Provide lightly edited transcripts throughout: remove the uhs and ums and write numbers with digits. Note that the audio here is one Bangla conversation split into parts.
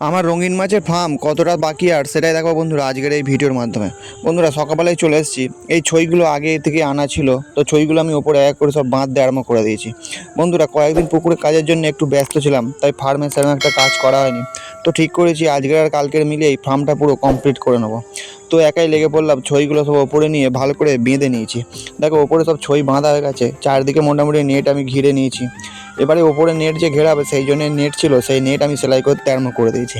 আমার রঙিন মাছের ফার্ম কতটা বাকি আর সেটাই দেখো বন্ধুরা আজকের এই ভিডিওর মাধ্যমে। বন্ধুরা সকালবেলায় চলে এসেছি, এই ছইগুলো আগে থেকে আনা ছিল, তো ছইগুলো আমি ওপরে এক করে সব বাঁধ দিয়ে আরম্ভ করে দিয়েছি। বন্ধুরা কয়েকদিন পুকুরে কাজের জন্য একটু ব্যস্ত ছিলাম, তাই ফার্মে সেরকম একটা কাজ করা হয়নি। তো ঠিক করেছি আজকের আর কালকের মিলে এই ফার্মটা পুরো কমপ্লিট করে নেবো। তো একাই লেগে পড়লাম, ছইগুলো সব ওপরে নিয়ে ভালো করে বেঁধে নিয়েছি। দেখো ওপরে সব ছই বাঁধা হয়ে গেছে, চারদিকে মোটামুটি নেট আমি ঘিরে নিয়েছি। এবারে ওপরে নেট যে ঘেরাবে সেই জন্য নেট ছিল, সেই নেট আমি সেলাই করতে আরম্ভ করে দিয়েছি।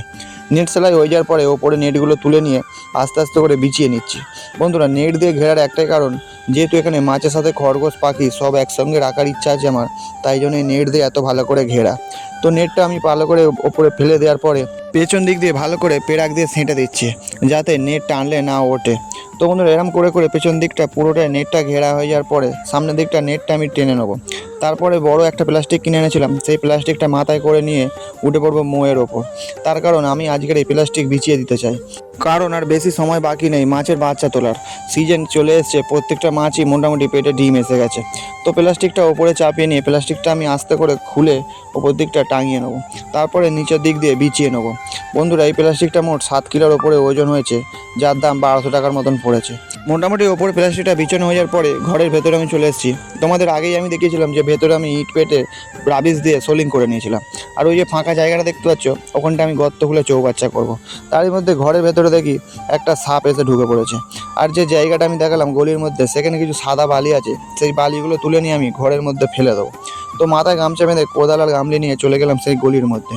নেট সেলাই হয়ে যাওয়ার পরে ওপরে নেটগুলো তুলে নিয়ে আস্তে আস্তে করে বিছিয়ে নিচ্ছি। বন্ধুরা নেট দিয়ে ঘেরার একটাই কারণ, যেহেতু এখানে মাছের সাথে খরগোশ পাখি সব একসঙ্গে রাখার ইচ্ছা আছে আমার, তাই জন্য নেট দিয়ে এত ভালো করে ঘেরা। তো নেটটা আমি ভালো করে ওপরে ফেলে দেওয়ার পরে পেছন দিক দিয়ে ভালো করে পেরাক দিয়ে সেঁটে দিচ্ছি, যাতে নেট টানলে না ওঠে। তো বন্ধুরা এরম করে করে পেছন দিকটা পুরোটাই নেটটা ঘেরা হয়ে যাওয়ার পরে সামনের দিকটা নেটটা আমি টেনে নেবো। তারপরে বড় একটা প্লাস্টিক কিনে এনেছিলাম, সেই প্লাস্টিকটা মাথায় করে নিয়ে উঠে পড়বো মোয়ের ওপর। তার কারণ আমি আজকের এই প্লাস্টিক বিছিয়ে দিতে চাই, কারণ আর বেশি সময় বাকি নেই মাছের বাচ্চা তোলার। সিজন চলে এসছে, প্রত্যেকটা মাছই মোটামুটি পেটে ডিম এসে গেছে। তো প্লাস্টিকটা ওপরে চাপিয়ে নিয়ে প্লাস্টিকটা আমি আস্তে করে খুলে ওপর দিকটা টাঙিয়ে নেবো, তারপরে নিচের দিক দিয়ে বিছিয়ে নেবো। বন্ধুরা এই প্লাস্টিকটা মোট 7 কিলোর ওপরে ওজন হয়েছে, যার দাম 1200 টাকার মতন পড়েছে। মোটামুটি ওপরে প্লাস্টিকটা বিছানো হয়ে যাওয়ার পরে ঘরের ভেতরে আমি চলে এসেছি। তোমাদের আগেই আমি দেখিয়েছিলাম যে ভেতরে আমি ইট পেটে রাবিশ দিয়ে সোলিং করে নিয়েছিলাম। আর ওই যে ফাঁকা জায়গাটা দেখতে পাচ্ছ, ওখানটা আমি গর্ত খুলে চৌবাচ্চা করব। তারই মধ্যে ঘরের ভেতরে দেখি একটা সাপ এসে ঢুকে পড়েছে। আর যে জায়গাটা আমি দেখালাম গলির মধ্যে, সেখানে কিছু সাদা বালি আছে, সেই বালিগুলো তুলে নিয়ে আমি ঘরের মধ্যে ফেলে দেবো। তো মাথায় গামছা বেঁধে কোদাল আর গামলি নিয়ে চলে গেলাম সেই গলির মধ্যে।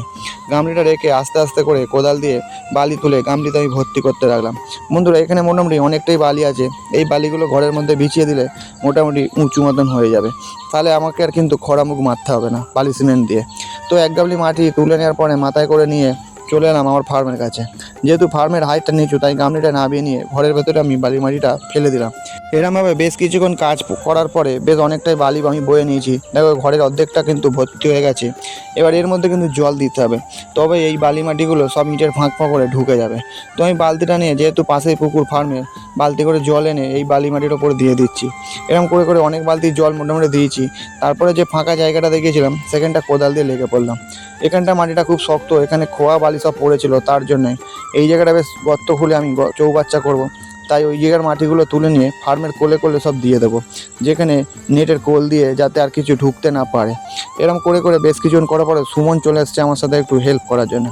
গামলিটা রেখে আস্তে আস্তে করে কোদাল দিয়ে বালি তুলে গামলিতে আমি ভর্তি করতে লাগলাম। বন্ধুরা এখানে মোটামুটি অনেকটাই বালি আছে, এই বালিগুলো ঘরের মধ্যে বিছিয়ে দিলে মোটামুটি উঁচু মতন হয়ে যাবে। তাহলে আমাকে আর কিন্তু খড়ামুখ মারতে হবে না বালি সিমেন্ট দিয়ে। তো এক গামলি মাটি তুলে নেওয়ার পরে মাথায় করে নিয়ে চলে এলাম আমার ফার্মের কাছে। যেহেতু ফার্মের হাইটটা নিচু, তাই গামলিটা নামিয়ে নিয়ে ঘরের ভেতরে আমি বালি মাটিটা ফেলে দিলাম। এরমভাবে বেশ কিছুক্ষণ কাজ করার পরে বেশ অনেকটাই বালি আমি বয়ে নিয়েছি। দেখো ঘরের অর্ধেকটা কিন্তু ভর্তি হয়ে গেছে। এবার এর মধ্যে কিন্তু জল দিতে হবে, তবে এই বালি মাটিগুলো সব ইটের ফাঁক ফাঁক করে ঢুকে যাবে। তো আমি বালতিটা নিয়ে, যেহেতু পাশেই পুকুর ফার্মের, বালতি করে জল এনে এই বালি মাটির ওপর দিয়ে দিচ্ছি। এরকম করে করে অনেক বালতি জল মোটামুটি দিয়েছি। তারপরে যে ফাঁকা জায়গাটা দেখিয়েছিলাম সেখানটা কোদাল দিয়ে লেগে পড়লাম। এখানটা মাটিটা খুব শক্ত, এখানে খোয়া বালি সব পড়েছিল, তার জন্যে এই জায়গাটা বেশ গর্ত খুলে আমি চৌবাচ্চা করব। তাই ওই জায়গার মাটিগুলো তুলে নিয়ে ফার্মের কোলে কোলে সব দিয়ে দেবো, যেখানে নেটের কোল দিয়ে যাতে আর কিছু ঢুকতে না পারে। এরকম করে করে বেশ কিছুক্ষণ করার পরে সুমন চলে এসছে আমার সাথে একটু হেল্প করার জন্য।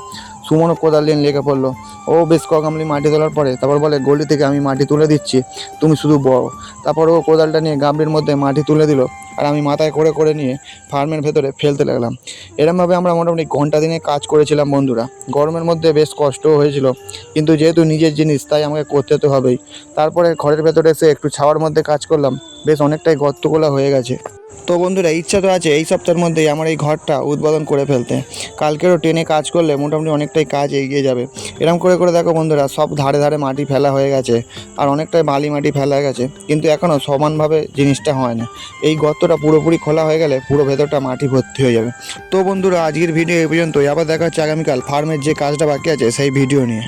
সুমনও কোদাল নিয়ে লেগে পড়লো। ও বেশ কগামলি মাটি তোলার পরে তারপর বলে, গলি থেকে আমি মাটি তুলে দিচ্ছি, তুমি শুধু বড়। তারপর ও কোদালটা নিয়ে গামলির মধ্যে মাটি তুলে দিল, আর আমি মাথায় করে করে নিয়ে ফার্মের ভেতরে ফেলতে লাগলাম। এরমভাবে আমরা মোটামুটি ঘন্টা দিনে কাজ করেছিলাম বন্ধুরা। গরমের মধ্যে বেশ কষ্টও হয়েছিল, কিন্তু যেহেতু নিজের জিনিস তাই আমাকে করতে তো হবেই। তারপরে ঘরের ভেতরে এসে একটু ছাওয়ার মধ্যে কাজ করলাম, বেশ অনেকটাই গর্তগুলো হয়ে গেছে। তো বন্ধুরা ইচ্ছা তো আছে এই সপ্তাহের মধ্যেই আমার এই ঘরটা উদ্বোধন করে ফেলতে। কালকেরও টেনে কাজ করলে মোটামুটি অনেকটাই কাজ এগিয়ে যাবে। এরকম করে করে দেখো বন্ধুরা সব ধারে ধারে মাটি ফেলা হয়ে গেছে, আর অনেকটাই বালি মাটি ফেলা হয়ে গেছে, কিন্তু এখনও সমানভাবে জিনিসটা হয় না। এই গর্তটা পুরোপুরি খোলা হয়ে গেলে পুরো ভেতরটা মাটি ভর্তি হয়ে যাবে। তো বন্ধুরা আজকের ভিডিও এই পর্যন্তই, আবার দেখা হচ্ছে আগামীকাল ফার্মের যে কাজটা বাকি আছে সেই ভিডিও নিয়ে।